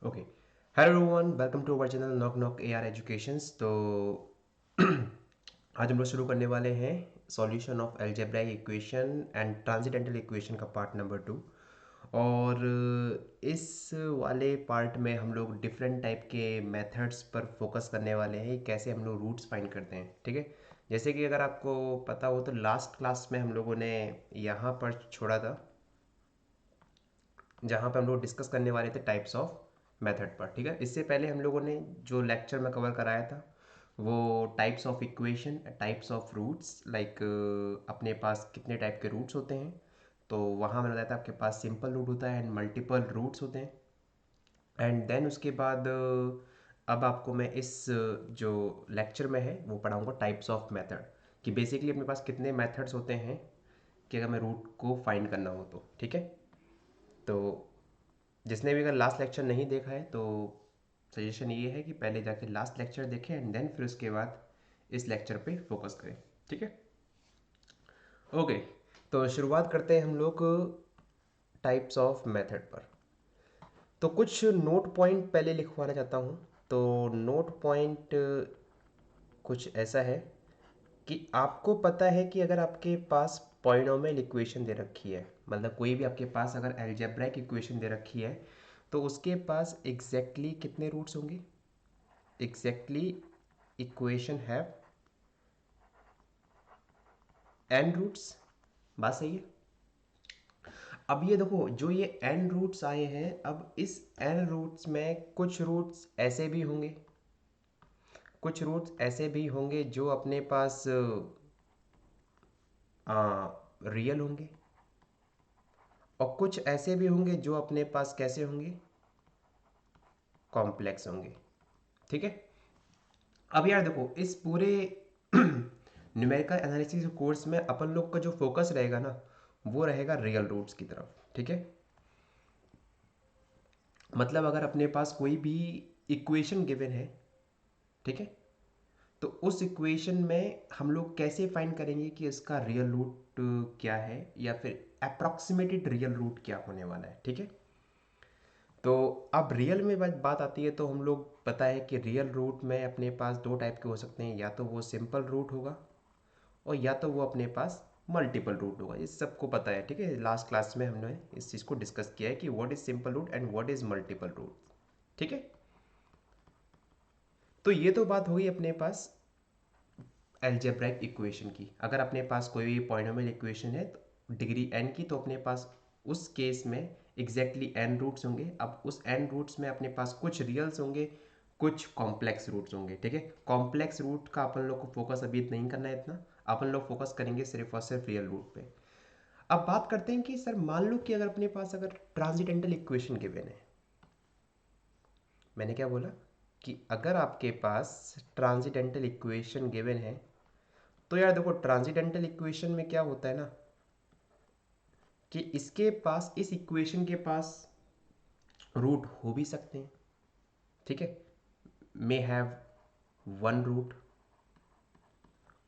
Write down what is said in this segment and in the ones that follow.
Okay. Hello everyone, welcome to our channel knock knock AR educations. तो आज हम लोग शुरू करने वाले हैं solution of algebraic equation and transcendental equation का पार्ट नंबर 2। और इस वाले पार्ट में हम लोग डिफरेंट टाइप के मेथड्स पर फोकस करने वाले हैं, कैसे हम लोग रूट्स फाइंड करते हैं। ठीक है, जैसे कि अगर आपको पता हो तो लास्ट क्लास में हम लोगों ने यहाँ पर छोड़ा था, जहाँ पे हम लोग डिस्कस करने वाले थे टाइप्स ऑफ मेथड पर। ठीक है, इससे पहले हम लोगों ने जो लेक्चर में कवर कराया था वो types of equation, types of roots, like अपने पास कितने टाइप के रूट्स होते हैं। तो वहाँ मैंने बताया था आपके पास सिंपल रूट होता है एंड मल्टीपल रूट्स होते हैं। एंड देन उसके बाद अब आपको मैं इस जो लेक्चर में है वो पढ़ाऊँगा टाइप्स ऑफ मेथड, कि बेसिकली अपने पास कितने मेथड्स होते हैं कि अगर मैं रूट को फाइंड करना हो तो। ठीक है, तो जिसने भी अगर लास्ट लेक्चर नहीं देखा है तो सजेशन ये है कि पहले जाके लास्ट लेक्चर देखें एंड देन फिर उसके बाद इस लेक्चर पे फोकस करें। ठीक है, ओके। तो शुरुआत करते हैं हम लोग टाइप्स ऑफ मेथड पर। तो कुछ नोट पॉइंट पहले लिखवाना चाहता हूँ। तो नोट पॉइंट कुछ ऐसा है कि आपको पता है कि अगर आपके पास पॉलिनोमियल इक्वेशन दे रखी है, मतलब कोई भी आपके पास अगर अलजेब्राइक इक्वेशन दे रखी है, तो उसके पास एग्जैक्टली कितने रूट्स होंगे। Exactly equation have n roots. बात सही है। अब ये देखो, जो ये एन रूट्स आए हैं, अब इस एन रूट्स में कुछ रूट्स ऐसे भी होंगे, कुछ रूट्स ऐसे भी होंगे जो अपने पास रियल होंगे, और कुछ ऐसे भी होंगे जो अपने पास कैसे होंगे, कॉम्प्लेक्स होंगे। ठीक है, अब यार देखो, इस पूरे न्यूमेरिकल एनालिसिस कोर्स में अपन लोग का जो फोकस रहेगा ना, वो रहेगा रियल रूट्स की तरफ। ठीक है, मतलब अगर अपने पास कोई भी इक्वेशन गिवन है, ठीक है, तो उस इक्वेशन में हम लोग कैसे फाइंड करेंगे कि इसका रियल रूट क्या है, या फिर अप्रॉक्सीमेटेड रियल रूट क्या होने वाला है। ठीक है, तो अब रियल में बात आती है तो हम लोग पता है कि रियल रूट में अपने पास दो टाइप के हो सकते हैं, या तो वो सिंपल रूट होगा और या तो वो अपने पास मल्टीपल रूट होगा। ये सबको पता है। ठीक है, लास्ट क्लास में हमने इस चीज़ को डिस्कस किया है कि what is simple root and what is multiple root. ठीक है, तो ये तो बात होगी अपने पास अलजेब्राइक इक्वेशन की। अगर अपने पास कोई भी पॉलिनोमियल इक्वेशन है तो डिग्री n की, तो अपने पास उस केस में एग्जैक्टली n रूट्स होंगे। अब उस n रूट्स में अपने पास कुछ रियल्स होंगे, कुछ कॉम्प्लेक्स रूट्स होंगे। ठीक है, कॉम्प्लेक्स रूट का अपन लोग को फोकस अभी नहीं करना है इतना, अपन लोग फोकस करेंगे सिर्फ और सिर्फ रियल रूट पे। अब बात करते हैं कि सर मान लो कि अगर अपने पास अगर ट्रांसेंडेंटल इक्वेशन गिवन है। मैंने क्या बोला कि अगर आपके पास ट्रांसेंडेंटल इक्वेशन गिवन है, तो यार देखो, ट्रांसेंडेंटल इक्वेशन में क्या होता है ना, कि इसके पास, इस इक्वेशन के पास रूट हो भी सकते हैं। ठीक है, मे हैव वन रूट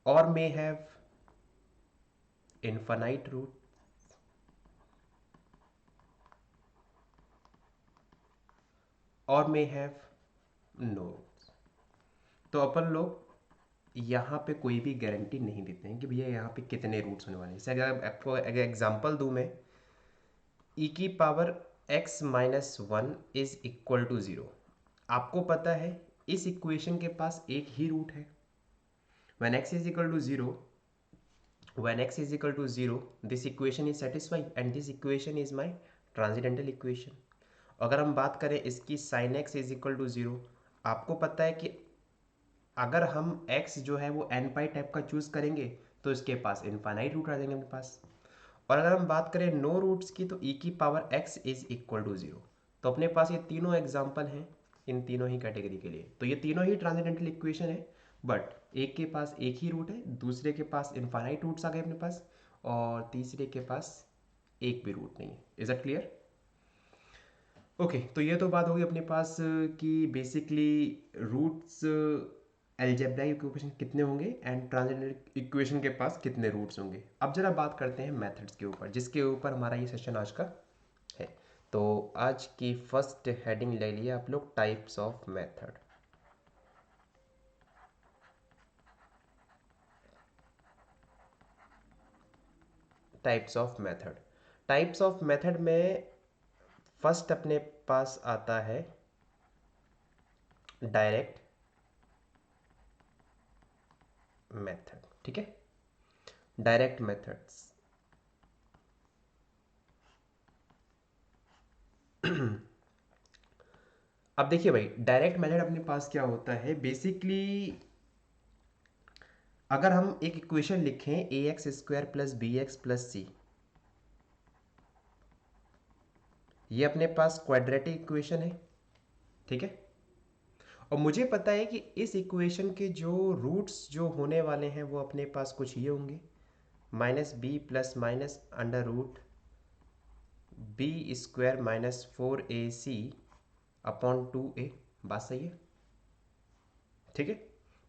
और मे हैव इनफाइनाइट रूट और मे हैव नो। तो अपन लोग यहाँ पे कोई भी गारंटी नहीं देते हैं कि भैया यहाँ पे कितने रूट्स होने वाले हैं। जैसे अगर आपको अगर एग्जांपल दूँ मैं, ई की power x minus one is equal to zero. आपको पता है इस इक्वेशन के पास एक ही रूट है। when x is equal to 0, when x is equal to 0, this equation is satisfied and this equation is my transcendental equation. अगर हम बात करें इसकी sin x is equal to 0, आपको पता है कि अगर हम x जो है वो n पाई टाइप का चूज करेंगे तो इसके पास इनफाइनाइट रूट आ जाएंगे अपने पास। और अगर हम बात करें नो रूट्स की, तो e की power x is equal to 0। तो अपने पास ये तीनों एग्जाम्पल हैं इन तीनों ही कैटेगरी के लिए। तो ये तीनों ही ट्रांसेंडेंटल इक्वेशन है, बट एक के पास एक ही रूट है, दूसरे के पास इनफाइनाइट रूट्स आ गए अपने पास, और तीसरे के पास एक भी रूट नहीं है। Is that clear? ओके, तो ये तो बात होगी अपने पास कि बेसिकली रूट्स अलजेब्राइक इक्वेशन कितने होंगे एंड ट्रांसेंडेंटल इक्वेशन के पास कितने रूट्स होंगे। अब जरा बात करते हैं मेथड्स के ऊपर, जिसके ऊपर हमारा ये सेशन आज का है। तो आज की फर्स्ट हेडिंग ले लिया आप लोग, types of method. Types of method, types of method में फर्स्ट अपने पास आता है डायरेक्ट मेथड। ठीक है, डायरेक्ट मेथड्स। अब देखिए भाई, डायरेक्ट मेथड अपने पास क्या होता है बेसिकली, अगर हम एक इक्वेशन लिखें a x square plus b x plus c, ये अपने पास क्वाड्रेटिक इक्वेशन है। ठीक है, और मुझे पता है कि इस इक्वेशन के जो रूट्स जो होने वाले हैं वो अपने पास कुछ ये होंगे, minus b plus minus under root b square minus 4ac upon 2a। बात सही है? ठीक है,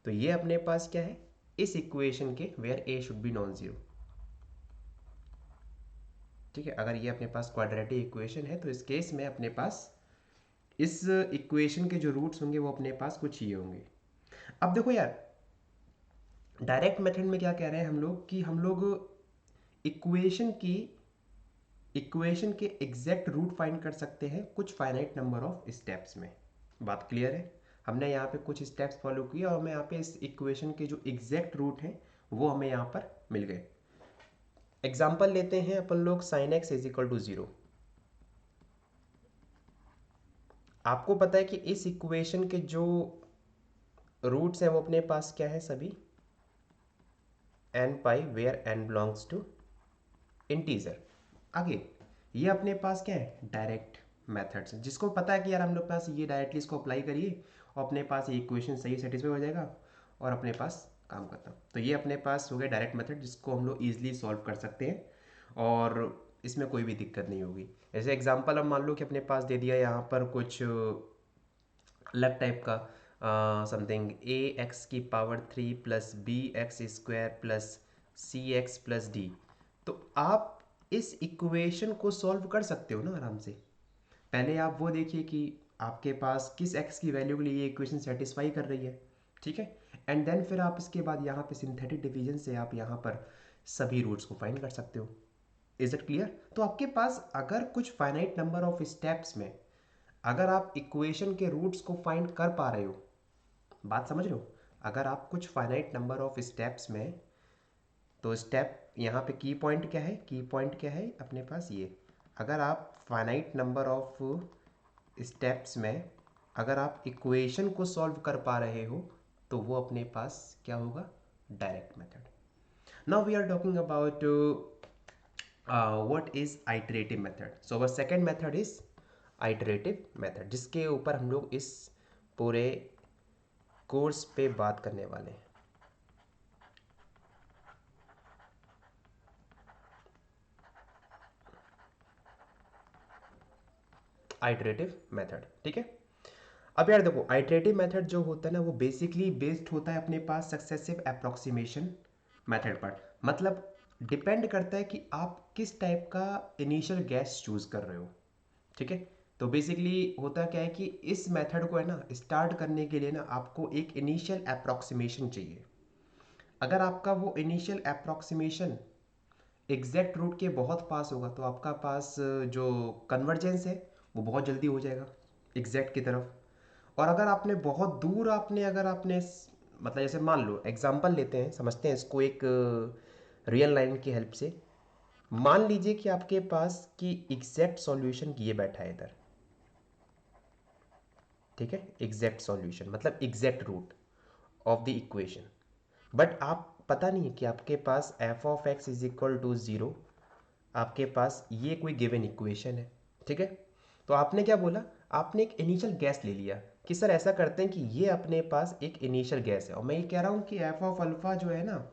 तो ये अपने पास क्या है इस इक्वेशन के, where a should be non zero. ठीक है, अगर ये अपने पास क्वाड्रेटिक इक्वेशन है तो इस केस में अपने पास इस इक्वेशन के जो रूट्स होंगे वो अपने पास कुछ ये होंगे। अब देखो यार, डायरेक्ट मेथड में क्या कह रहे हैं हम लोग कि हम लोग इक्वेशन की इक्वेशन के एग्जैक्ट रूट फाइंड कर सकते हैं कुछ फाइनाइट नंबर ऑफ स्टेप्स में। बात क्लियर है? हमने यहाँ पे कुछ स्टेप्स फॉलो किए और हमें यहाँ पे इस इक्वेशन के जो एग्जैक्ट रूट हैं वो हमें यहाँ पर मिल गए। एग्जाम्पल लेते हैं अपन लोग, sine x is equal to 0। आपको पता है कि इस इक्वेशन के जो रूट्स हैं वो अपने पास क्या है सभी, n pi where n belongs to integer. आगे ये अपने पास क्या है डायरेक्ट मेथड्स, जिसको पता है कि यार हम लोग पास ये डायरेक्टली इसको अप्लाई करिए और अपने पास ये इक्वेशन सही सेटिस्फाई हो जाएगा और अपने पास काम खत्म। तो ये अपने पास हो गया डायरेक्ट मेथड जिसको हम लोग ईजिली सॉल्व कर सकते हैं और इसमें कोई भी दिक्कत नहीं होगी। जैसे एग्जांपल हम मान लो कि अपने पास दे दिया यहाँ पर कुछ अलग टाइप का समथिंग ए एक्स की power 3 plus b x square plus c x plus d. तो आप इस इक्वेशन को सॉल्व कर सकते हो ना आराम से। पहले आप वो देखिए कि आपके पास किस एक्स की वैल्यू के लिए ये इक्वेशन सेटिस्फाई कर रही है। ठीक है, एंड देन फिर आप इसके बाद यहाँ पे सिंथेटिक डिवीजन से आप यहाँ पर सभी रूट्स को फाइंड कर सकते हो। Is it clear? तो आपके पास अगर कुछ फाइनाइट नंबर ऑफ स्टेप्स में अगर आप इक्वेशन के रूट्स को फाइंड कर पा रहे हो, बात समझ रहे हो? अगर आप कुछ फाइनाइट नंबर ऑफ स्टेप्स में, तो स्टेप यहाँ पे की पॉइंट क्या है, की पॉइंट क्या है अपने पास ये, अगर आप फाइनाइट नंबर ऑफ स्टेप्स में अगर आप इक्वेशन को सॉल्व कर पा रहे हो तो वो अपने पास क्या होगा, direct method. Now we are talking about what is iterative method. So our second method is iterative method, जिसके ऊपर हम लोग इस पूरे कोर्स पे बात करने वाले हैं। आइटरेटिव मेथड, ठीक है। अब यार देखो, आइटरेटिव मेथड जो होता है ना वो बेसिकली बेस्ड होता है अपने पास सक्सेसिव अप्रोक्सीमेशन मेथड पर। मतलब डिपेंड करता है कि आप किस टाइप का इनिशियल गैस चूज कर रहे हो। ठीक है, तो बेसिकली होता क्या है कि इस मेथड को है ना स्टार्ट करने के लिए ना आपको एक इनिशियल अप्रोक्सीमेशन चाहिए। अगर आपका वो इनिशियल अप्रोक्सीमेशन एग्जैक्ट रूट के बहुत पास होगा तो आपका पास जो कन्वर्जेंस है वो बहुत जल्दी हो जाएगा एग्जैक्ट की तरफ। और अगर आपने बहुत दूर आपने अगर आपने मतलब जैसे मान लो एग्जांपल लेते हैं, समझते हैं इसको एक रियल लाइन की हेल्प से। मान लीजिए कि आपके पास कि एग्जैक्ट सॉल्यूशन ये बैठा है इधर। ठीक है, एग्जैक्ट सॉल्यूशन मतलब exact root of the equation, but आप पता नहीं है कि आपके पास f of x is equal to 0, आपके पास ये कोई गिवन इक्वेशन है। ठीक है, तो आपने क्या बोला, आपने एक इनिशियल गैस ले लिया कि सर ऐसा करते हैं कि ये अपने पास एक इनिशियल गैस है और मैं ये कह रहा हूँ कि एफ ऑफ अल्फा जो है ना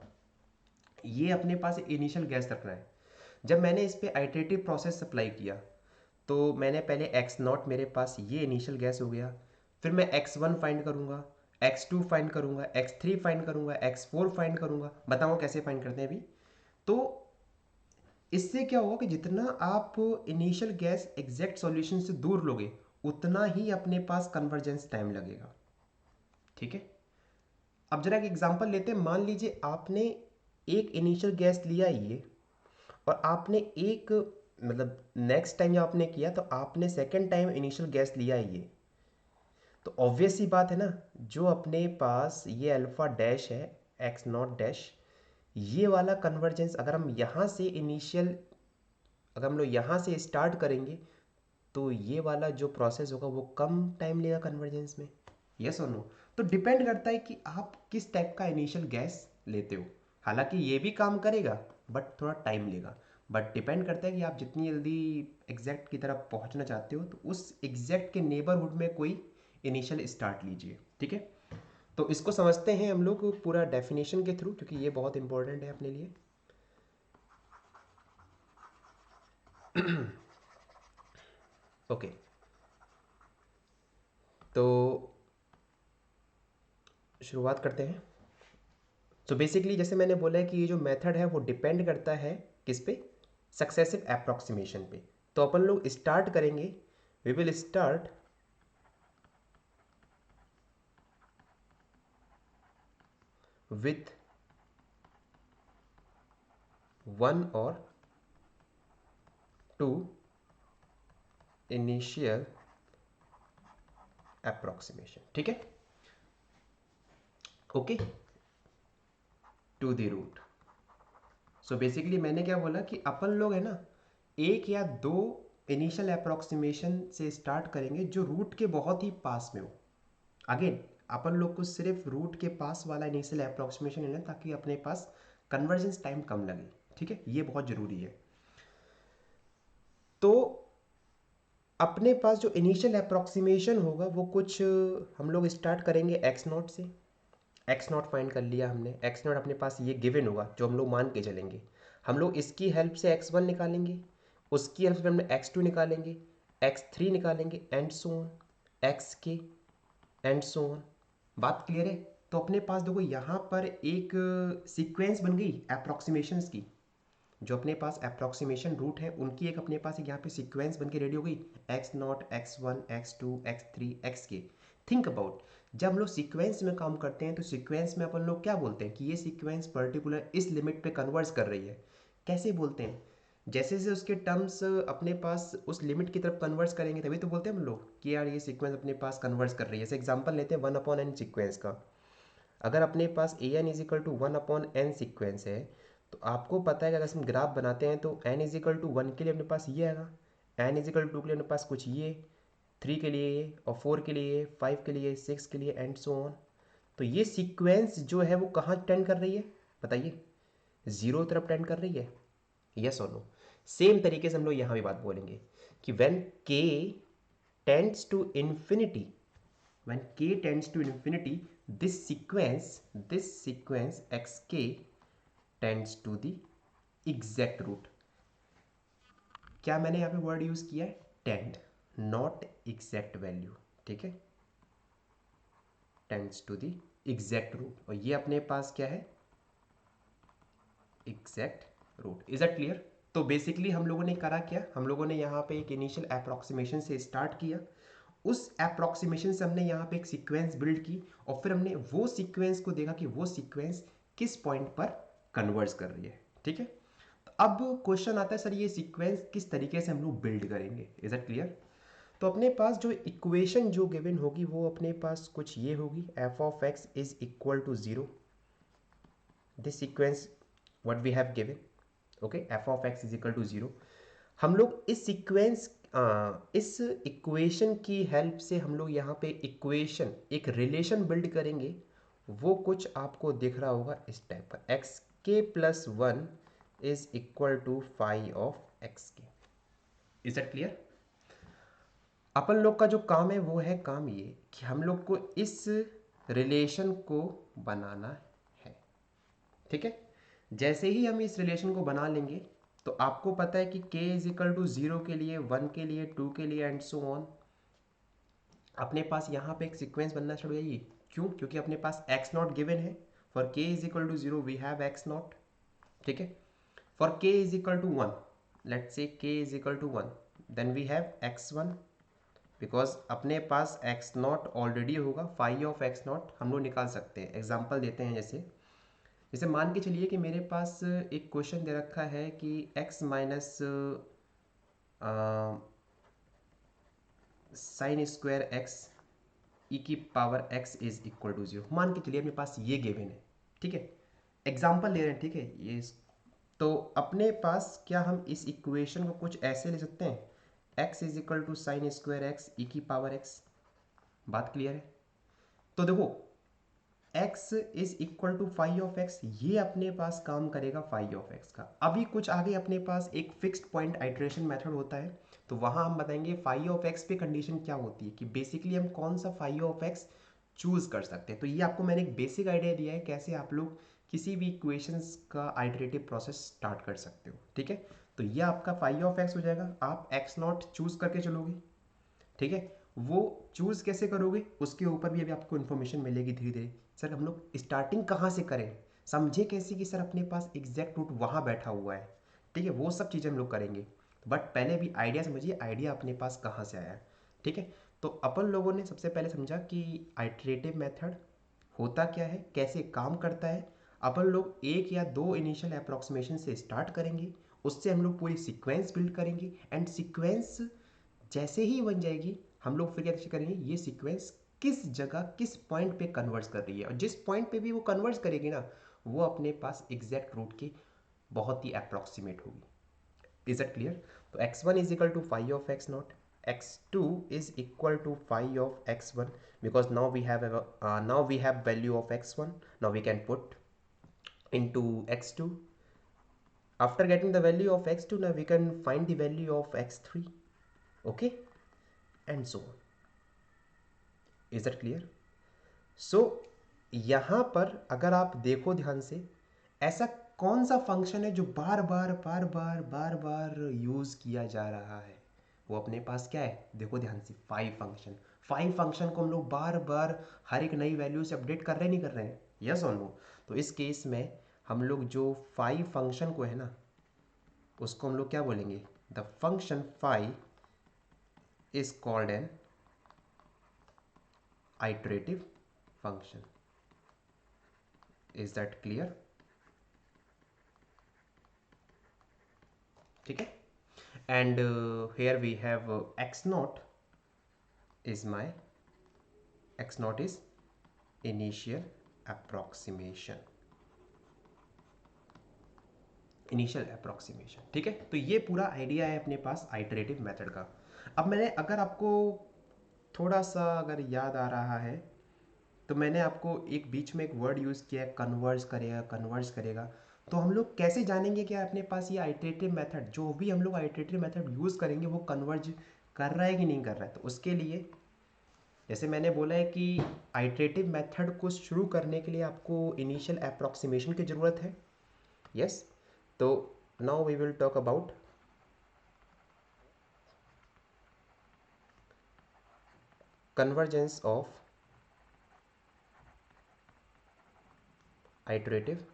ये अपने पास एक इनिशियल गैस रख रहा है। जब मैंने इस पर आइटरेटिव प्रोसेस अप्लाई किया तो मैंने पहले एक्स नॉट, मेरे पास ये इनिशियल गैस हो गया, फिर मैं x1 फाइंड करूंगा, x2 फाइंड करूंगा, x3 फाइंड करूंगा, x4 फाइंड करूंगा। बताओ कैसे फाइंड करते हैं अभी। तो इससे क्या होगा कि जितना आप इनिशियल गैस एग्जैक्ट सॉल्यूशन से दूर लोगे उतना ही अपने पास कन्वर्जेंस टाइम लगेगा। ठीक है, अब जरा एक एग्जांपल लेते हैं। मान लीजिए आपने एक इनिशियल गैस लिया ये, और आपने एक मतलब नेक्स्ट टाइम जब आपने किया तो आपने सेकेंड टाइम इनिशियल गैस लिया ये, तो ऑब्वियस सी बात है ना, जो अपने पास ये अल्फा डैश है एक्स नॉट डैश, ये वाला कन्वर्जेंस अगर हम यहाँ से इनिशियल, अगर हम लोग यहाँ से स्टार्ट करेंगे तो ये वाला जो प्रोसेस होगा वो कम टाइम लेगा कन्वर्जेंस में। यस और नो? तो डिपेंड करता है कि आप किस टाइप का इनिशियल गैस लेते हो। हालांकि ये भी काम करेगा बट थोड़ा टाइम लेगा, बट डिपेंड करता है कि आप जितनी जल्दी एग्जैक्ट की तरफ पहुंचना चाहते हो तो उस एग्जैक्ट के नेबरहुड में कोई इनिशियल स्टार्ट लीजिए। ठीक है, तो इसको समझते हैं हम लोग पूरा डेफिनेशन के थ्रू, क्योंकि ये बहुत इंपॉर्टेंट है अपने लिए। ओके, तो शुरुआत करते हैं। तो बेसिकली जैसे मैंने बोला है कि ये जो मेथड है वो डिपेंड करता है किस पे, सक्सेसिव अप्रॉक्सीमेशन पे। तो अपन लोग स्टार्ट करेंगे, we will start with one और टू इनिशियल अप्रॉक्सीमेशन। ठीक है, okay, to the root. So basically मैंने क्या बोला कि अपन लोग है ना एक या दो इनिशियल अप्रॉक्सीमेशन से स्टार्ट करेंगे जो रूट के बहुत ही पास में हो। अगेन अपन लोग को सिर्फ रूट के पास वाला इनिशियल अप्रॉक्सीमेशन लेना है ताकि अपने पास कन्वर्जेंस टाइम कम लगे। ठीक है, ये बहुत ज़रूरी है। तो अपने पास जो इनिशियल अप्रॉक्सीमेशन होगा वो कुछ हम लोग स्टार्ट करेंगे एक्स नॉट से। एक्स नॉट फाइंड कर लिया हमने, एक्स नॉट अपने पास ये गिवन होगा जो हम लोग मान के चलेंगे। हम लोग इसकी हेल्प से एक्स वन निकालेंगे, उसकी हेल्प से हम एक्स टू निकालेंगे, एक्स थ्री निकालेंगे, एंड सो ऑन, एक्स के एंड सो ऑन। बात क्लियर है? तो अपने पास देखो यहाँ पर एक सीक्वेंस बन गई अप्रॉक्सीमेशंस की। जो अपने पास अप्रॉक्सीमेशन रूट है उनकी एक अपने पास एक यहाँ पे सीक्वेंस बन के रेडी हो गई, x naught, x one, x two, x three, x k. Think about, जब हम लोग सीक्वेंस में काम करते हैं तो सीक्वेंस में अपन लोग क्या बोलते हैं कि ये सीक्वेंस पर्टिकुलर इस लिमिट पे कन्वर्स कर रही है। कैसे बोलते हैं? जैसे जैसे उसके टर्म्स अपने पास उस लिमिट की तरफ कन्वर्स करेंगे तभी तो बोलते हैं हम लोग कि यार ये सीक्वेंस अपने पास कन्वर्स कर रही है। जैसे एग्जांपल लेते हैं वन अपॉन एन सीक्वेंस का। अगर अपने पास a n is equal to one upon n sequence है तो आपको पता है कि अगर हम ग्राफ बनाते हैं तो एन इजिकल टू वन के लिए अपने पास ये आएगा, एन इजिकल टू के लिए अपने पास कुछ ये, थ्री के लिए ये, और फोर के लिए ये, फाइव के लिए, सिक्स के लिए, एंड सो ऑन। तो ये सीक्वेंस जो है वो कहाँ टेंड कर रही है बताइए? जीरो तरफ टेंड कर रही है। यस और नो? सेम तरीके से हम लोग यहाँ भी बात बोलेंगे कि when k tends to infinity, when k tends to infinity, this sequence xk tends to the exact root। क्या मैंने यहाँ पे वर्ड यूज किया है? Tend, not exact value. ठीक है, tends to the exact root, और ये अपने पास क्या है? Exact root. Is that clear? तो बेसिकली हम लोगों ने करा क्या, हम लोगों ने यहाँ पे एक इनिशियल अप्रॉक्सीमेशन से स्टार्ट किया, उस अप्रॉक्सीमेशन से हमने यहाँ पे एक सीक्वेंस बिल्ड की, और फिर हमने वो सीक्वेंस को देखा कि वो सीक्वेंस किस पॉइंट पर कन्वर्ज कर रही है। ठीक है, तो अब क्वेश्चन आता है सर ये सीक्वेंस किस तरीके से हम लोग बिल्ड करेंगे। Is that clear? तो अपने पास जो इक्वेशन जो गिवन होगी वो अपने पास कुछ ये होगी, f of x is equal to zero, this sequence what we have given. Okay, f of x is equal to zero. हम लोग इस सीक्वेंस इस इक्वेशन की हेल्प से हम लोग यहाँ पे इक्वेशन एक रिलेशन बिल्ड करेंगे। वो कुछ आपको दिख रहा होगा इस टाइप का, एक्स के plus one is equal to five of x के। Is that clear? अपन लोग का जो काम है वो है काम ये कि हम लोग को इस रिलेशन को बनाना है। ठीक है, जैसे ही हम इस रिलेशन को बना लेंगे तो आपको पता है कि k is equal to zero के लिए, वन के लिए, टू के लिए, एंड सो ऑन अपने पास यहाँ पे एक सीक्वेंस बनना शुरू हो जाएगी। क्यों? क्योंकि अपने पास x नॉट गिवन है। For k is equal to zero we have x naught. ठीक है, For k is equal to 1, let's say k is equal to 1, then we have x1, because अपने पास एक्स नॉट ऑलरेडी होगा, phi of x not हम लोग निकाल सकते हैं। Example देते हैं, जैसे जैसे मान के चलिए कि मेरे पास एक क्वेश्चन दे रखा है कि x minus sine square x e की power x is equal to 0, मान के चलिए अपने पास ये गिवन है, ठीक है, एग्जाम्पल ले रहे हैं, ठीक है ये। तो अपने पास क्या हम इस इक्वेशन को कुछ ऐसे ले सकते हैं, x is equal to sine square x e की पावर x। बात क्लियर है? तो देखो x is equal to phi of x, ये अपने पास काम करेगा फाई ऑफ x का। अभी कुछ आगे अपने पास एक फिक्स्ड पॉइंट आइट्रेशन मेथड होता है, तो वहां हम बताएंगे फाई ऑफ x पे कंडीशन क्या होती है, कि बेसिकली हम कौन सा फाई ऑफ x चूज कर सकते हैं। तो ये आपको मैंने एक बेसिक आइडिया दिया है कैसे आप लोग किसी भी इक्वेशंस का आइटरेटिव प्रोसेस स्टार्ट कर सकते हो, ठीक है। तो ये आपका फाई ऑफ x हो जाएगा, आप x नॉट चूज करके चलोगे, ठीक है। वो चूज कैसे करोगे उसके ऊपर भी अभी आपको इन्फॉर्मेशन मिलेगी धीरे धीरे। सर हम लोग स्टार्टिंग कहाँ से करें, समझे कैसे कि सर अपने पास एग्जैक्ट रूट वहाँ बैठा हुआ है, ठीक है, वो सब चीज़ें हम लोग करेंगे। बट पहले भी आइडिया समझिए, आइडिया अपने पास कहाँ से आया, ठीक है। तो अपन लोगों ने सबसे पहले समझा कि आइटरेटिव मेथड होता क्या है, कैसे काम करता है। अपन लोग एक या दो इनिशियल अप्रॉक्सीमेशन से स्टार्ट करेंगे, उससे हम लोग पूरी सीक्वेंस बिल्ड करेंगे, एंड सीक्वेंस जैसे ही बन जाएगी हम लोग फिर क्या करेंगे, ये सीक्वेंस किस जगह किस पॉइंट पे कन्वर्स कर रही है, और जिस पॉइंट पे भी वो कन्वर्स करेगी ना, वो अपने पास एग्जैक्ट रूट के बहुत ही अप्रॉक्सीमेट होगी। Is it clear? तो x1 is equal to phi of x naught, x2 is equal to phi of x1, because now we have value of x1, now we can put into x2. After getting the value of x2, now we can find the value of x3, okay, and so on. Is that clear? सो यहाँ पर अगर आप देखो ध्यान से, ऐसा कौन सा फंक्शन है जो बार बार बार बार बार बार यूज किया जा रहा है, वो अपने पास क्या है, देखो ध्यान से, फाइव फंक्शन। फाइव फंक्शन को हम लोग बार बार हर एक नई वैल्यू से अपडेट कर रहे नहीं कर रहे हैं, यस और नो? तो इस केस में हम लोग जो फाइव फंक्शन को है ना, उसको हम लोग क्या बोलेंगे, the function five is called an iterative function. Is that clear? ठीक है। And here we have x naught is my x naught is initial approximation, initial approximation, ठीक है। तो ये पूरा आइडिया है अपने पास आइटरेटिव मेथड का। अब मैंने अगर आपको थोड़ा सा अगर याद आ रहा है, तो मैंने आपको एक बीच में एक वर्ड यूज़ किया है, कन्वर्ज करेगा, कन्वर्ज करेगा। तो हम लोग कैसे जानेंगे कि अपने पास ये आइटरेटिव मेथड, जो भी हम लोग आइटरेटिव मेथड यूज़ करेंगे वो कन्वर्ज कर रहा है कि नहीं कर रहा है? तो उसके लिए जैसे मैंने बोला है कि आइटरेटिव मेथड को शुरू करने के लिए आपको इनिशियल अप्रॉक्सीमेशन की ज़रूरत है, यस। तो now we will talk about convergence of iterative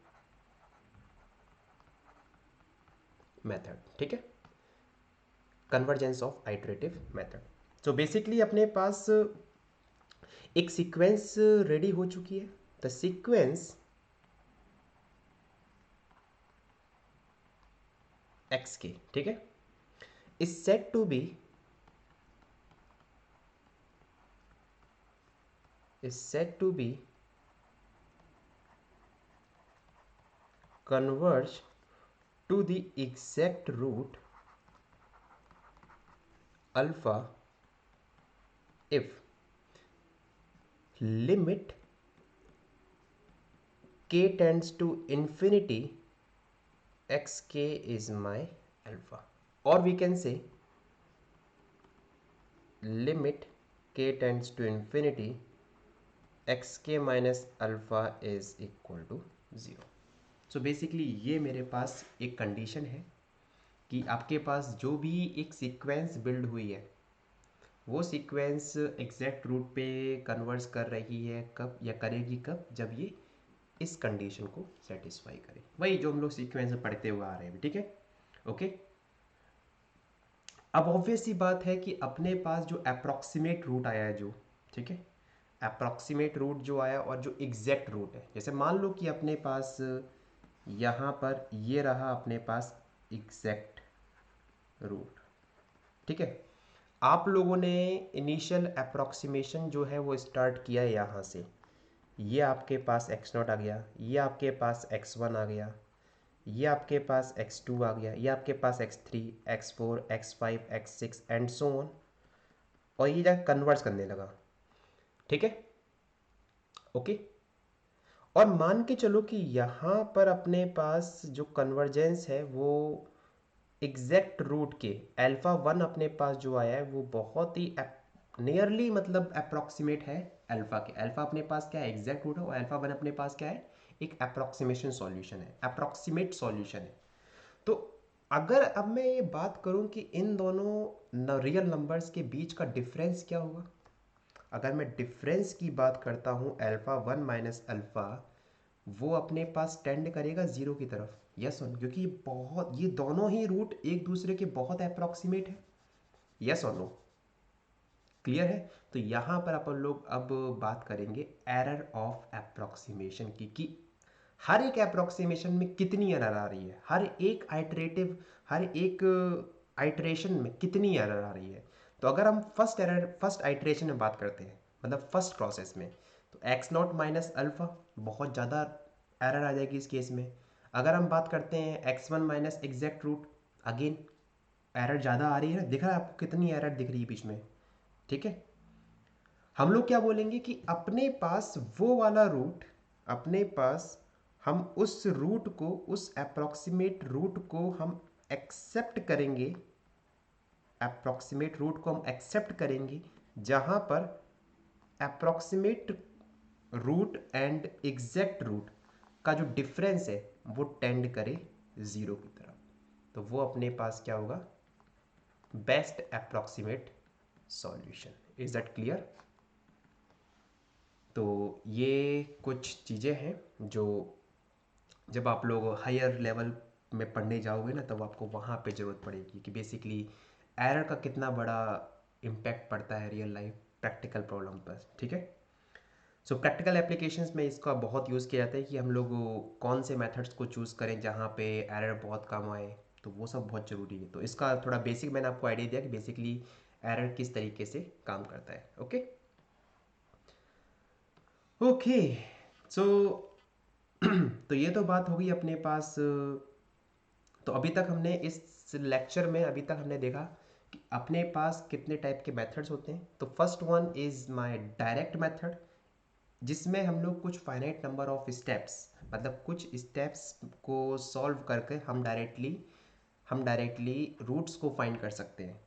method, ठीक है, convergence of iterative method. So basically अपने पास एक सीक्वेंस रेडी हो चुकी है। द सीक्वेंस एक्स के, ठीक है, is set to be converge to the exact root alpha if limit k tends to infinity xk is my alpha, or we can say limit k tends to infinity xk minus alpha is equal to 0। So basically ये मेरे पास एक condition है कि आपके पास जो भी एक sequence build हुई है, वो सीक्वेंस एग्जैक्ट रूट पे कन्वर्स कर रही है कब, या करेगी कब, जब ये इस कंडीशन को सेटिस्फाई करे। वही जो हम लोग सीक्वेंस में पढ़ते हुए आ रहे हैं, ठीक है, ओके। अब ऑब्वियस सी बात है कि अपने पास जो अप्रॉक्सीमेट रूट आया है, जो, ठीक है, अप्रॉक्सीमेट रूट जो आया और जो एग्जैक्ट रूट है, जैसे मान लो कि अपने पास यहाँ पर ये रहा अपने पास एग्जैक्ट रूट, ठीक है। आप लोगों ने इनिशियल अप्रॉक्सीमेशन जो है वो स्टार्ट किया है यहाँ से, ये आपके पास एक्स नॉट आ गया, ये आपके पास एक्स वन आ गया, ये आपके पास एक्स टू आ गया, ये आपके पास x three, x four, x five, x six and so on, और ये जाकर कन्वर्ट करने लगा, ठीक है, ओके। और मान के चलो कि यहाँ पर अपने पास जो कन्वर्जेंस है वो एग्जैक्ट रूट के अल्फ़ा वन अपने पास जो आया है वो बहुत ही नियरली, मतलब अप्रॉक्सीमेट है अल्फ़ा के। अल्फ़ा अपने पास क्या है, एग्जैक्ट रूट है, और अल्फ़ा वन अपने पास क्या है, एक अप्रॉक्सीमेशन सॉल्यूशन है, अप्रॉक्सीमेट सॉल्यूशन है। तो अगर अब मैं ये बात करूं कि इन दोनों रियल नंबर्स के बीच का डिफरेंस क्या होगा, अगर मैं डिफरेंस की बात करता हूं अल्फ़ा वन माइनस अल्फ़ा, वो अपने पास टेंड करेगा जीरो की तरफ, यस और नो, क्योंकि ये दोनों ही रूट एक दूसरे के बहुत अप्रॉक्सीमेट है, यस और नो, क्लियर है। तो यहाँ पर अपन लोग अब बात करेंगे एरर ऑफ अप्रॉक्सीमेशन की, कि हर एक अप्रॉक्सीमेशन में कितनी एरर आ रही है, हर एक आइट्रेशन में कितनी एरर आ रही है। तो अगर हम फर्स्ट आइट्रेशन में बात करते हैं, मतलब फर्स्ट प्रोसेस में, तो एक्स नॉट माइनस अल्फ़ा, बहुत ज़्यादा एरर आ जाएगी इस केस में। अगर हम बात करते हैं x one minus exact root, again error ज़्यादा आ रही है, दिख रहा है आपको कितनी एरर दिख रही है बीच में, ठीक है। हम लोग क्या बोलेंगे कि अपने पास वो वाला रूट, अपने पास हम उस रूट को, उस अप्रॉक्सीमेट रूट को हम एक्सेप्ट करेंगे, अप्रॉक्सीमेट रूट को हम एक्सेप्ट करेंगे जहां पर approximate root and exact root का जो डिफरेंस है वो टेंड करे जीरो की तरफ, तो वो अपने पास क्या होगा, best approximate solution. Is that clear. तो ये कुछ चीज़ें हैं जो जब आप लोग हायर लेवल में पढ़ने जाओगे ना, तब आपको वहाँ पे ज़रूरत पड़ेगी कि बेसिकली एरर का कितना बड़ा इम्पैक्ट पड़ता है रियल लाइफ प्रैक्टिकल प्रॉब्लम पर, ठीक है। सो प्रैक्टिकल एप्लीकेशंस में इसका बहुत यूज़ किया जाता है कि हम लोग कौन से मेथड्स को चूज़ करें जहाँ पे एरर बहुत कम आए, तो वो सब बहुत ज़रूरी है। तो इसका थोड़ा बेसिक मैंने आपको आइडिया दिया कि बेसिकली एरर किस तरीके से काम करता है, ओके ओके। सो तो ये तो बात होगी अपने पास। तो अभी तक हमने इस लेक्चर में अभी तक हमने देखा कि अपने पास कितने टाइप के मेथड्स होते हैं। तो first one is my direct method, जिसमें हम लोग कुछ फाइनाइट नंबर ऑफ स्टेप्स, मतलब कुछ स्टेप्स को सॉल्व करके हम डायरेक्टली रूट्स को फाइंड कर सकते हैं।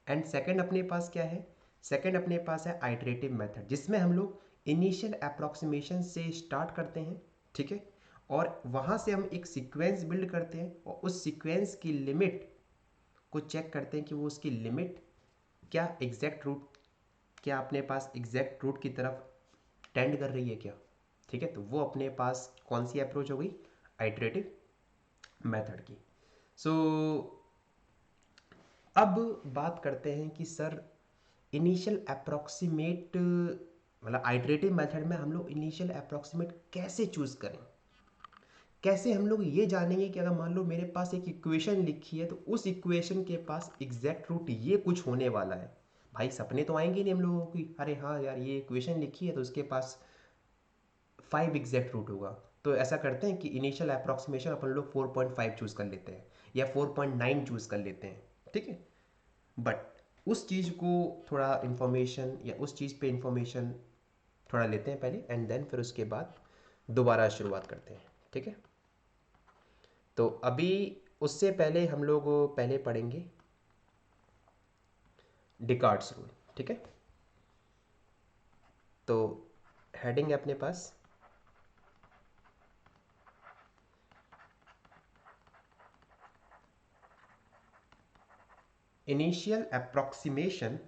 एंड सेकंड अपने पास क्या है, सेकंड अपने पास है आइटरेटिव मेथड, जिसमें हम लोग इनिशियल अप्रॉक्सीमेशन से स्टार्ट करते हैं, ठीक है, और वहाँ से हम एक सीक्वेंस बिल्ड करते हैं और उस सीक्वेंस की लिमिट को चेक करते हैं कि वो उसकी लिमिट क्या एग्जैक्ट रूट, क्या अपने पास एग्जैक्ट रूट की तरफ टेंड कर रही है क्या, ठीक है। तो वो अपने पास कौन सी अप्रोच हो गई, आइटरेटिव मेथड की। सो अब बात करते हैं कि सर इनिशियल अप्रॉक्सीमेट, मतलब आइटरेटिव मेथड में हम लोग इनिशियल अप्रॉक्सीमेट कैसे चूज़ करें, कैसे हम लोग ये जानेंगे कि अगर मान लो मेरे पास एक इक्वेशन लिखी है तो उस इक्वेशन के पास एग्जैक्ट रूट ये कुछ होने वाला है। भाई सपने तो आएंगे नहीं हम लोगों की, अरे हाँ यार ये इक्वेशन लिखी है तो उसके पास 5 एग्जैक्ट रूट होगा। तो ऐसा करते हैं कि इनिशियल अप्रॉक्सीमेशन अपन लोग 4.5 चूज़ कर लेते हैं या 4.9 चूज़ कर लेते हैं, ठीक है। बट उस चीज़ को थोड़ा इन्फॉर्मेशन या उस चीज़ पे इन्फॉर्मेशन थोड़ा लेते हैं पहले, एंड देन फिर उसके बाद दोबारा शुरुआत करते हैं, ठीक है। तो अभी उससे पहले हम लोग पहले पढ़ेंगे डिकार्ड्स रूल, ठीक है। तो हेडिंग है अपने पास initial approximation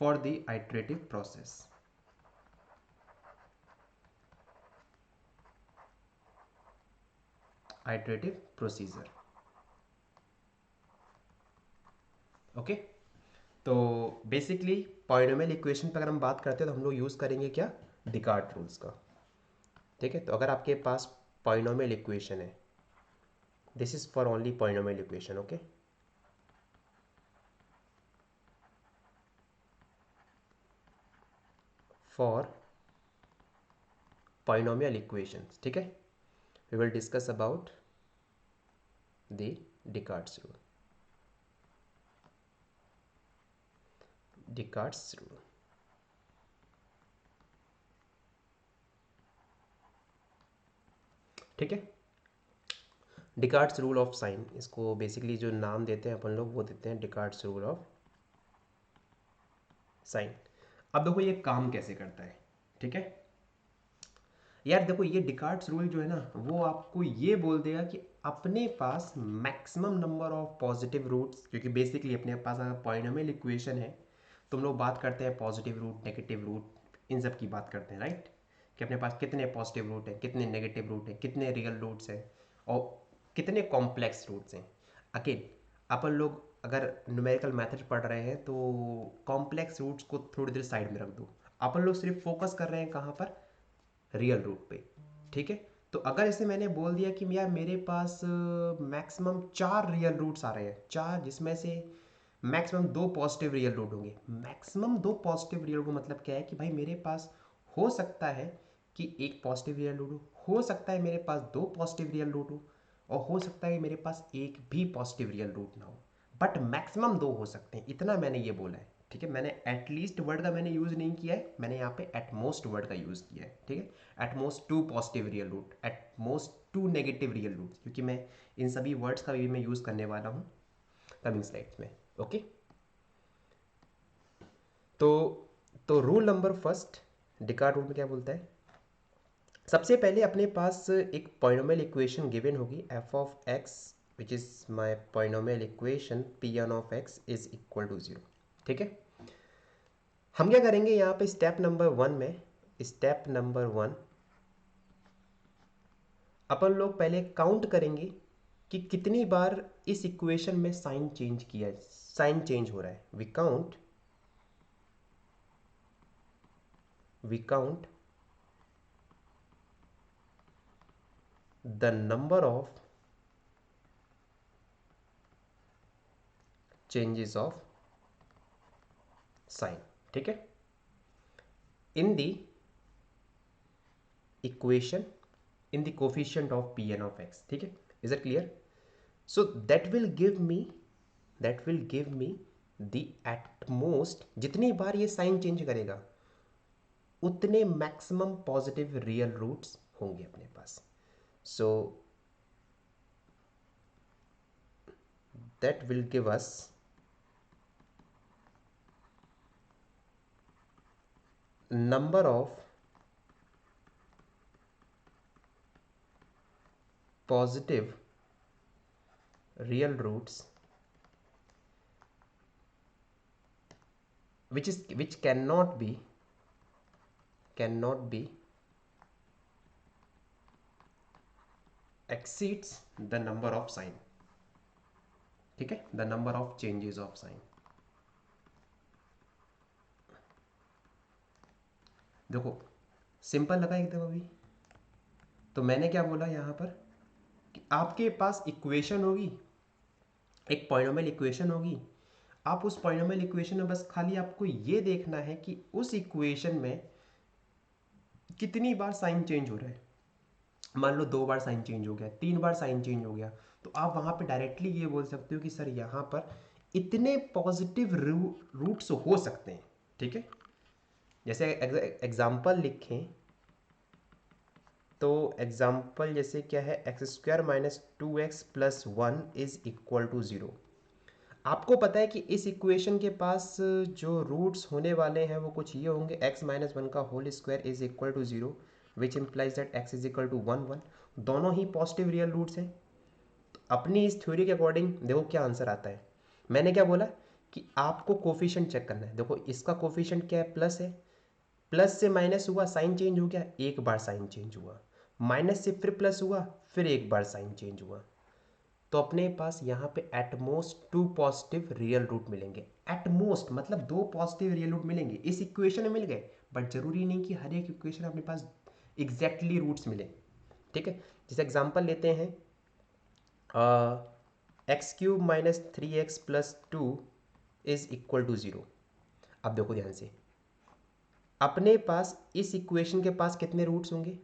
for the iterative process. Iterative procedure. Okay, तो बेसिकली पॉलिनोमियल इक्वेशन पर अगर हम बात करते हैं तो हम लोग यूज़ करेंगे क्या, डिकार्ट रूल्स का. ठीक है, तो अगर आपके पास पॉलिनोमियल इक्वेशन है, this is for only polynomial equation. Okay, for polynomial equations. ठीक है, we will discuss about the Descartes rule. Descartes rule. ठीक है, डिकार्ट्स रूल ऑफ साइन, इसको बेसिकली जो नाम देते हैं अपन लोग वो देते हैं डिकार्ट्स रूल ऑफ साइन. अब देखो ये काम कैसे करता है. ठीक है यार, देखो ये डिकार्ट्स रूल जो है ना, वो आपको ये बोल देगा कि अपने पास maximum number of positive roots, क्योंकि बेसिकली अपने पास अगर पॉलिनोमियल इक्वेशन है, तुम लोग बात करते हैं पॉजिटिव रूट, नेगेटिव रूट, इन सब की बात करते हैं, राइट, कि अपने पास कितने पॉजिटिव रूट हैं, कितने नेगेटिव रूट हैं, कितने रियल रूट्स हैं, और कितने कॉम्प्लेक्स रूट्स हैं. अगेन अपन लोग अगर न्यूमेरिकल मेथड पढ़ रहे हैं तो कॉम्प्लेक्स रूट्स को थोड़ी देर साइड में रख दो. अपन लोग सिर्फ फोकस कर रहे हैं कहाँ पर, रियल रूट पे. ठीक है, तो अगर इसे मैंने बोल दिया कि यार मेरे पास मैक्सिमम 4 रियल रूट्स आ रहे हैं, 4, जिसमें से मैक्सिमम 2 पॉजिटिव रियल रूट होंगे. मैक्सिमम 2 पॉजिटिव रियल रूट मतलब क्या है कि भाई मेरे पास हो सकता है कि एक पॉजिटिव रियल रूट हो सकता है मेरे पास 2 पॉजिटिव रियल रूट हो, और हो सकता है मेरे पास एक भी पॉजिटिव रियल रूट ना हो, बट मैक्सिमम 2 हो सकते हैं, इतना मैंने ये बोला है. ठीक है, मैंने एटलीस्ट वर्ड का मैंने यूज़ नहीं किया है, मैंने यहाँ पे एटमोस्ट वर्ड का यूज़ किया है. ठीक है, at most 2 positive real root, at most 2 negative real root, क्योंकि मैं इन सभी वर्ड्स का भी मैं यूज़ करने वाला हूँ कमिंग स्लाइड्स में. ओके, तो rule number first, Descartes rule में क्या बोलता है, सबसे पहले अपने पास एक पॉलिनोमियल इक्वेशन गिवन होगी, f of x which is my polynomial equation, p n of x is equal to 0. ठीक है, हम क्या करेंगे यहाँ पे स्टेप नंबर 1 में, स्टेप नंबर 1 अपन लोग पहले काउंट करेंगे कि कितनी बार इस इक्वेशन में साइन चेंज किया है, साइन चेंज हो रहा है. We count the number of changes of sign. ठीक है, in the equation, in the coefficient of Pn of x. ठीक है, is it clear? So that will give me the at most, जितनी बार ये sign change करेगा उतने maximum positive real roots होंगे अपने पास. सो that will give us number of positive real roots which cannot be exceeds the number of sign. ठीक है, the number of changes of sign. देखो simple लगा एकदम अभी. तो मैंने क्या बोला यहाँ पर कि आपके पास इक्वेशन होगी, एक पॉलिनोमियल इक्वेशन होगी. आप उस पॉलिनोमियल इक्वेशन में बस खाली आपको ये देखना है कि उस इक्वेशन में कितनी बार साइन चेंज हो रहा है. मान लो 2 बार साइन चेंज हो गया, 3 बार साइन चेंज हो गया, तो आप वहाँ पे डायरेक्टली ये बोल सकते हो कि सर यहाँ पर इतने पॉजिटिव रूट्स हो सकते हैं. ठीक है, जैसे एग्जाम्पल लिखें तो एग्जाम्पल जैसे क्या है, x square minus 2x plus 1 is equal to 0. आपको पता है कि इस इक्वेशन के पास जो रूट्स होने वाले हैं वो कुछ ये होंगे, x माइनस 1 का whole square is equal to 0, which implies that x is equal to 1 1. दोनों ही पॉजिटिव रियल रूट्स हैं. तो अपनी इस थ्योरी के अकॉर्डिंग देखो क्या आंसर आता है. मैंने क्या बोला कि आपको कोफिशिएंट चेक करना है। देखो इसका कोफिशिएंट क्या है, प्लस है, प्लस से माइनस हुआ, साइन चेंज हो गया, एक बार साइन चेंज हुआ, माइनस से फिर प्लस हुआ, फिर एक बार साइन चेंज हुआ। तो अपने पास यहाँ पे एटमोस्ट 2 पॉजिटिव रियल रूट मिलेंगे। एटमोस्ट मतलब 2 पॉजिटिव रियल रूट मिलेंगे, इस इक्वेशन में मिल गए, बट जरूरी नहीं कि हर एक इक्वेशन अपने पास एग्जैक्टली रूट्स मिले। ठीक है, जैसे एग्जांपल लेते हैं, x cube minus 3x plus 2 is equal to 0। अब देखो ध्यान से, अपने पास इस इक्वेशन के पास कितने रूट्स होंगे,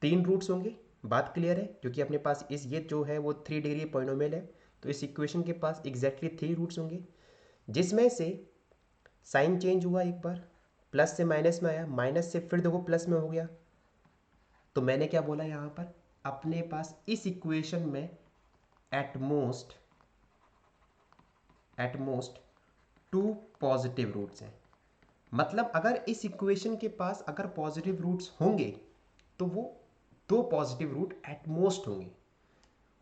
3 रूट्स होंगे। बात क्लियर है, क्योंकि अपने पास इस ये जो है वो 3 डिग्री पॉलिनोमियल है, तो इस इक्वेशन के पास एग्जैक्टली 3 रूट्स होंगे, जिसमें से साइन चेंज हुआ एक बार, प्लस से माइनस में आया, माइनस से फिर देखो प्लस में हो गया। तो मैंने क्या बोला यहाँ पर, अपने पास इस इक्वेशन में एटमोस्ट 2 पॉजिटिव रूट्स हैं। मतलब अगर इस इक्वेशन के पास अगर पॉजिटिव रूट्स होंगे तो वो 2 पॉजिटिव रूट एटमोस्ट होंगे।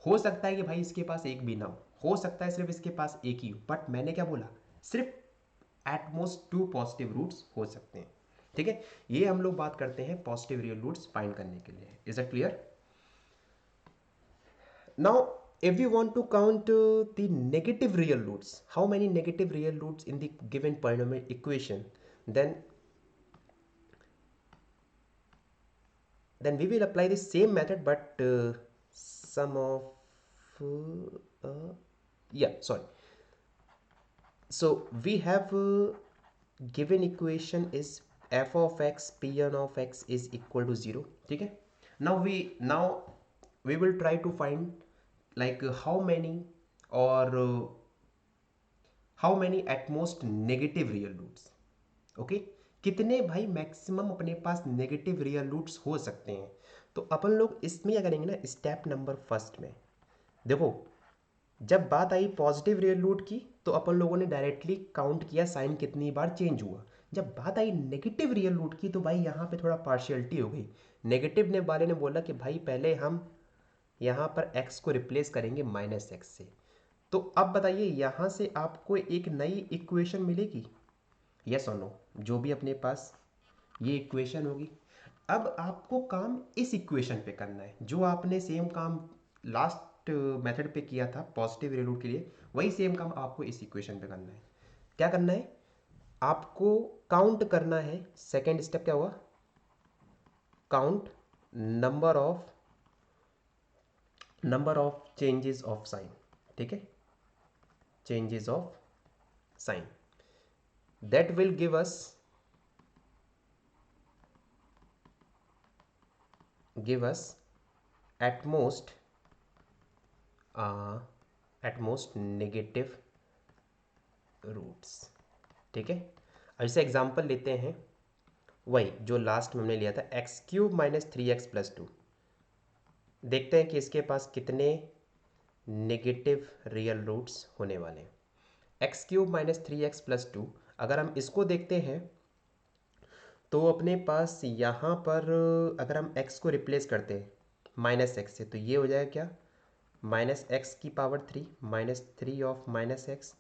हो सकता है कि भाई इसके पास एक भी ना हो सकता है सिर्फ इसके पास एक ही हो, बट मैंने क्या बोला, सिर्फ एटमोस्ट 2 पॉजिटिव रूट्स हो सकते हैं। ठीक है, ये हम लोग बात करते हैं पॉजिटिव रियल रूट्स फाइंड करने के लिए। Is it clear? Now, if we want to count the negative real roots, how many negative real roots in the given polynomial equation, then we will apply the same method, but some of yeah, sorry. So we have given equation is f of x pn of x is equal to 0. ठीक है, now we will try to find like how many at most negative real roots. Okay, कितने भाई maximum अपने पास negative real roots हो सकते हैं। तो अपन लोग इसमें क्या करेंगे ना, स्टेप नंबर फर्स्ट में देखो, जब बात आई पॉजिटिव रियल रूट की तो अपन लोगों ने डायरेक्टली काउंट किया साइन कितनी बार चेंज हुआ। जब बात आई नेगेटिव रियल रूट की तो भाई यहाँ पे थोड़ा पार्शियलिटी हो गई। नेगेटिव ने वाले ने बोला कि भाई पहले हम यहाँ पर x को रिप्लेस करेंगे माइनस एक्स से। तो अब बताइए यहाँ से आपको एक नई इक्वेशन मिलेगी, यस और नो? जो भी अपने पास ये इक्वेशन होगी। अब आपको काम इस इक्वेशन पे करना है, जो आपने सेम काम लास्ट मेथड पे किया था पॉजिटिव रियल रूट के लिए, वही सेम काम आपको इस इक्वेशन पे करना है। क्या करना है, आपको काउंट करना है। सेकेंड स्टेप क्या हुआ, count number of changes of sign. ठीक है, changes of sign that will give us at most negative roots. ठीक है, ऐसे एग्जांपल लेते हैं, वही जो लास्ट में हमने लिया था, x cube minus 3x plus 2। देखते हैं कि इसके पास कितने नेगेटिव रियल रूट्स होने वाले हैं। X cube minus 3x plus 2, अगर हम इसको देखते हैं तो अपने पास यहाँ पर अगर हम x को रिप्लेस करते हैं माइनस एक्स से, तो ये हो जाएगा क्या, माइनस एक्स की power 3 minus 3 of minus x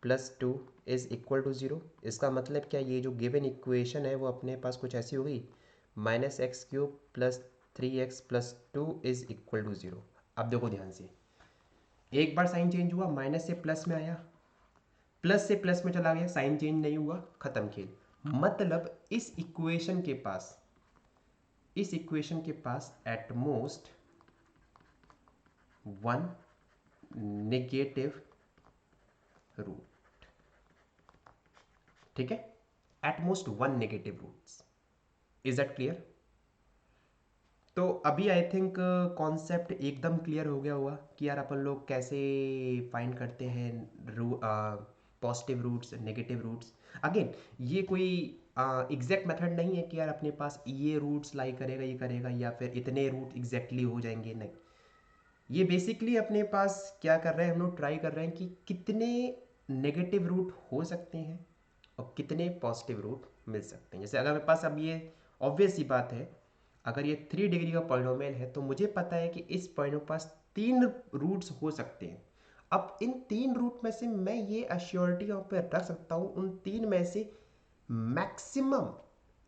plus 2 is equal to 0। इसका मतलब क्या, ये जो गिवन इक्वेशन है वो अपने पास कुछ ऐसी हो गई, minus x cube plus 3x plus 2 is equal to 0। अब देखो ध्यान से, एक बार साइन चेंज हुआ, माइनस से प्लस में आया, प्लस से प्लस में चला गया, साइन चेंज नहीं हुआ, खत्म खेल। मतलब इस इक्वेशन के पास एटमोस्ट 1 नेगेटिव रूट। ठीक है, at most 1 negative roots. Is that clear? तो अभी आई थिंक कॉन्सेप्ट एकदम क्लियर हो गया होगा कि यार अपन लोग कैसे फाइंड करते हैं positive roots, negative roots. Again ये कोई एग्जैक्ट मेथड नहीं है कि यार अपने पास ये रूट्स लाई करेगा ये करेगा या फिर इतने रूट एग्जैक्टली हो जाएंगे, नहीं। ये बेसिकली अपने पास क्या कर रहे हैं, हम लोग ट्राई कर रहे हैं कि कितने नेगेटिव रूट हो सकते हैं और कितने पॉजिटिव रूट मिल सकते हैं। जैसे अगर मेरे पास अब ये ऑब्वियस सी बात है, अगर ये 3 डिग्री का पॉलिनोमियल है तो मुझे पता है कि इस पॉइंट के पास 3 रूट्स हो सकते हैं। अब इन 3 रूट में से मैं ये अश्योरिटी यहाँ पे रख सकता हूँ, उन 3 में से मैक्सिमम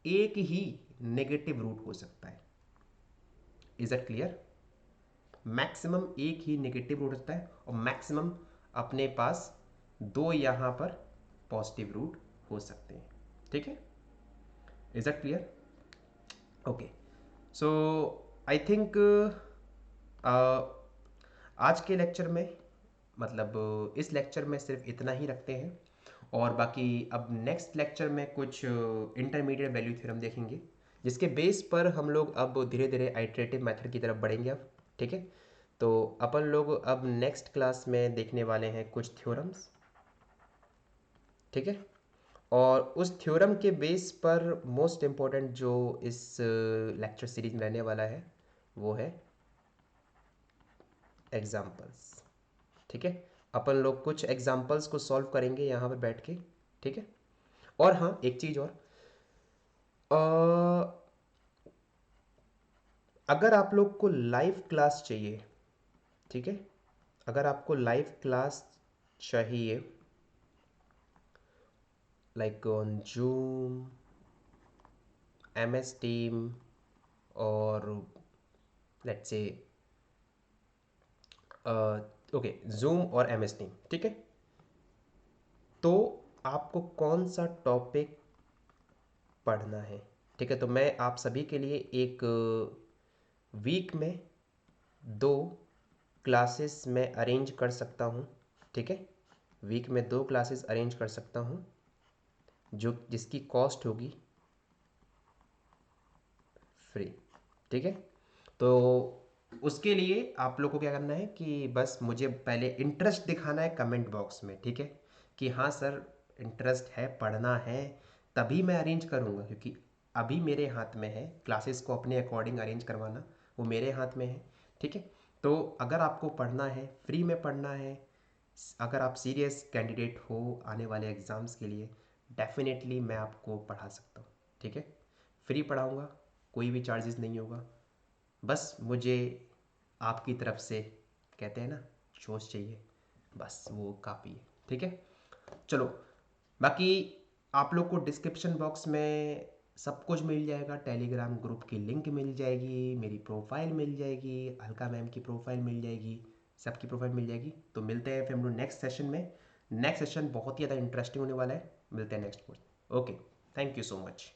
एक ही नेगेटिव रूट हो सकता है। Is it clear? मैक्सिमम एक ही नेगेटिव रूट होता है और मैक्सिमम अपने पास 2 यहाँ पर पॉजिटिव रूट हो सकते हैं। ठीक है, is it clear? Okay, so I think आज के लेक्चर में, मतलब इस लेक्चर में सिर्फ इतना ही रखते हैं, और बाकी अब नेक्स्ट लेक्चर में कुछ इंटरमीडिएट वैल्यू थ्योरम देखेंगे, जिसके बेस पर हम लोग अब धीरे धीरे आइटरेटिव मेथड की तरफ बढ़ेंगे अब। ठीक है, तो अपन लोग अब नेक्स्ट क्लास में देखने वाले हैं कुछ थ्योरम्स। ठीक है, और उस थ्योरम के बेस पर मोस्ट इम्पोर्टेंट जो इस लेक्चर सीरीज में रहने वाला है वो है एग्जाम्पल्स। ठीक है, अपन लोग कुछ एग्जाम्पल्स को सॉल्व करेंगे यहाँ पर बैठ के। ठीक है, और हाँ एक चीज़ और, अगर आप लोग को लाइव क्लास चाहिए, ठीक है, अगर आपको लाइव क्लास चाहिए like on zoom, MS team, और लेट्स से ओके जूम और MS टीम, ठीक है, तो आपको कौन सा टॉपिक पढ़ना है? ठीक है, तो मैं आप सभी के लिए एक वीक में 2 क्लासेस मैं अरेंज कर सकता हूँ। ठीक है, वीक में 2 क्लासेस अरेंज कर सकता हूँ, जो जिसकी कॉस्ट होगी फ्री। ठीक है, तो उसके लिए आप लोग को क्या करना है कि बस मुझे पहले इंटरेस्ट दिखाना है कमेंट बॉक्स में। ठीक है, कि हाँ सर इंटरेस्ट है, पढ़ना है, तभी मैं अरेंज करूँगा, क्योंकि अभी मेरे हाथ में है क्लासेस को अपने अकॉर्डिंग अरेंज करवाना, वो मेरे हाथ में है। ठीक है, तो अगर आपको पढ़ना है, फ्री में पढ़ना है, अगर आप सीरियस कैंडिडेट हो आने वाले एग्ज़ाम्स के लिए, डेफिनेटली मैं आपको पढ़ा सकता हूँ। ठीक है, फ्री पढ़ाऊँगा, कोई भी चार्जेस नहीं होगा, बस मुझे आपकी तरफ से, कहते हैं ना, जोश चाहिए, बस वो काफ़ी है। ठीक है, चलो, बाकी आप लोग को डिस्क्रिप्शन बॉक्स में सब कुछ मिल जाएगा, टेलीग्राम ग्रुप की लिंक मिल जाएगी, मेरी प्रोफाइल मिल जाएगी, अलका मैम की प्रोफाइल मिल जाएगी, सबकी प्रोफाइल मिल जाएगी। तो मिलते हैं फिर हम लोग नेक्स्ट सेशन में। नेक्स्ट सेशन बहुत ही ज़्यादा इंटरेस्टिंग होने वाला है, मिलते हैं next course. Okay, thank you so much.